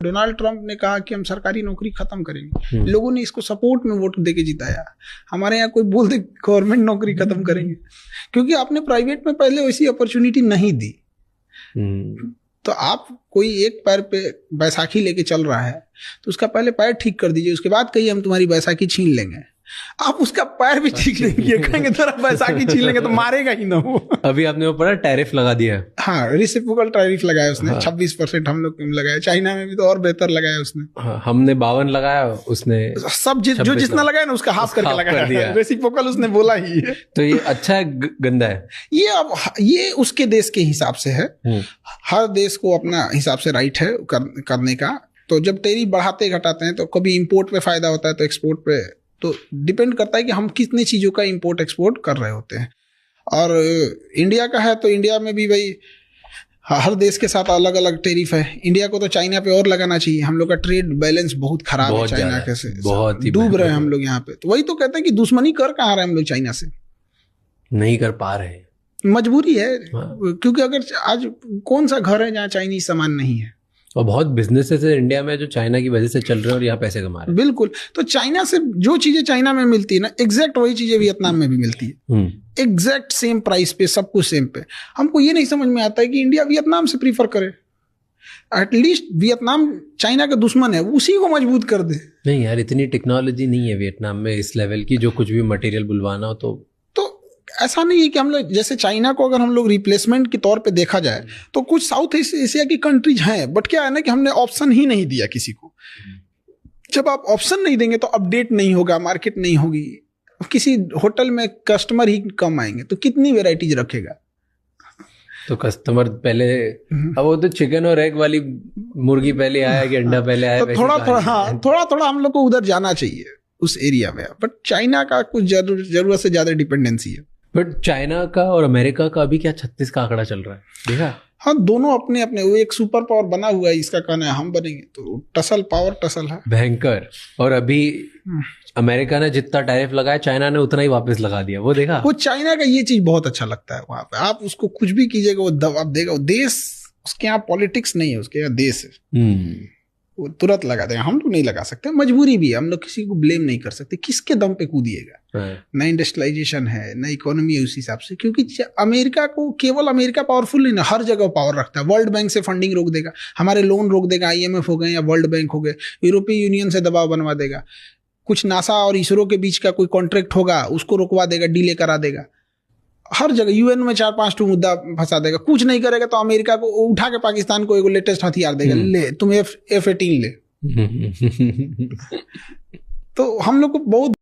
Donald Trump ने कहा कि हम सरकारी नौकरी खत्म करेंगे, लोगों ने इसको सपोर्ट में वोट देके जिताया। हमारे यहाँ कोई बोल दे गवर्नमेंट नौकरी खत्म करेंगे, क्योंकि आपने प्राइवेट में पहले वैसी अपॉर्चुनिटी नहीं दी। तो आप कोई एक पैर पे बैसाखी लेके चल रहा है तो उसका पहले पैर ठीक कर दीजिए, उसके बाद कहिए हम तुम्हारी बैसाखी छीन लेंगे। आप उसका पैर भी ठीक नहीं किए, कहेंगे तेरा बैसाखी छीन लेंगे तो मारेगा ही ना वो। अभी आपने वो पढ़ा टैरिफ लगा दिया। हाँ, रेसिप्रोकल टैरिफ लगाया उसने। हाँ। 26% हम लोग लगाया, चाइना में भी तो और बेहतर लगाया उसने। हाँ, हमने 52 लगाया, उसने सब जो जितना लगाया ना उसका हाफ करके लगाया। रेसिप्रोकल उसने बोला ही है। तो ये अच्छा है गंदा है? ये अब ये उसके देश के हिसाब से है, हर देश को अपना हिसाब से राइट है करने का। तो जब टैरिफ बढ़ाते घटाते हैं तो कभी इंपोर्ट पे फायदा होता है तो एक्सपोर्ट पे, तो डिपेंड करता है कि हम कितनी चीज़ों का इंपोर्ट एक्सपोर्ट कर रहे होते हैं। और इंडिया का है तो इंडिया में भी भाई हर देश के साथ अलग अलग टैरिफ है। इंडिया को तो चाइना पे और लगाना चाहिए। हम लोग का ट्रेड बैलेंस बहुत खराब है चाइना के से, बहुत डूब रहे हैं हम लोग यहाँ पे। तो वही तो कहते हैं कि दुश्मनी कर कहाँ रहे हम लोग चाइना से, नहीं कर पा रहे, मजबूरी है। क्योंकि अगर आज कौन सा घर है जहाँ चाइनीज सामान नहीं है, और बहुत बिजनेसेस है इंडिया में जो चाइना की वजह से चल रहे हैं और यहाँ पैसे कमा रहे हैं। बिल्कुल। तो चाइना से जो चीजें चाइना में मिलती है ना, एग्जैक्ट वही चीजें वियतनाम में भी मिलती है, एग्जैक्ट सेम प्राइस पे, सब कुछ सेम पे। हमको ये नहीं समझ में आता है कि इंडिया वियतनाम से प्रीफर करे। एटलीस्ट वियतनाम चाइना का दुश्मन है, उसी को मजबूत कर दे। नहीं यार, इतनी टेक्नोलॉजी नहीं है वियतनाम में इस लेवल की, जो कुछ भी मटेरियल बुलवाना हो तो ऐसा नहीं है कि हम लोग जैसे चाइना को अगर हम लोग रिप्लेसमेंट के तौर पे देखा जाए तो कुछ साउथ एशिया की कंट्रीज हैं, बट क्या है ना कि हमने ऑप्शन ही नहीं दिया किसी को। जब आप ऑप्शन नहीं देंगे तो अपडेट नहीं होगा, मार्केट नहीं होगी। किसी होटल में कस्टमर ही कम आएंगे तो कितनी वेराइटीज रखेगा। तो कस्टमर पहले, अब वो तो चिकन और एग वाली मुर्गी पहले आया कि अंडा पहले आया, तो थोड़ा थोड़ा हम लोग को उधर जाना चाहिए उस एरिया में। बट चाइना का कुछ जरूरत से ज्यादा डिपेंडेंसी है। बट चाइना का और अमेरिका का अभी क्या 36 का आंकड़ा चल रहा है, देखा? हाँ, दोनों अपने अपने, वो एक सुपर पावर बना हुआ है, इसका कहना है हम बनेंगे, तो टसल है भयंकर। और अभी अमेरिका ने जितना टैरिफ लगाया चाइना ने उतना ही वापस लगा दिया, वो देखा? वो चाइना का ये चीज बहुत अच्छा लगता है। वहां पे आप उसको कुछ भी कीजिएगा वो दबाव देगा। वो देश, उसके यहाँ पॉलिटिक्स नहीं है, उसके यहाँ देश है। वो तुरंत लगा देगा। हम लोग नहीं लगा सकते, मजबूरी भी है। हम लोग किसी को ब्लेम नहीं कर सकते। किसके दम पे कूदिएगा? ना इंडस्ट्रियलाइजेशन है, ना इकोनॉमी है उस हिसाब से। क्योंकि अमेरिका को, केवल अमेरिका पावरफुल नहीं ना, हर जगह पावर रखता है। वर्ल्ड बैंक से फंडिंग रोक देगा, हमारे लोन रोक देगा, IMF हो गए या वर्ल्ड बैंक हो गए, यूरोपीय यूनियन से दबाव बनवा देगा। कुछ नासा और इसरो के बीच का कोई कॉन्ट्रैक्ट होगा उसको रुकवा देगा, डिले करा देगा। हर जगह UN में 4-5 मुद्दा फंसा देगा। कुछ नहीं करेगा तो अमेरिका को उठा के पाकिस्तान को एक लेटेस्ट हथियार देगा, ले तुम F-18 ले। तो हम लोग को बहुत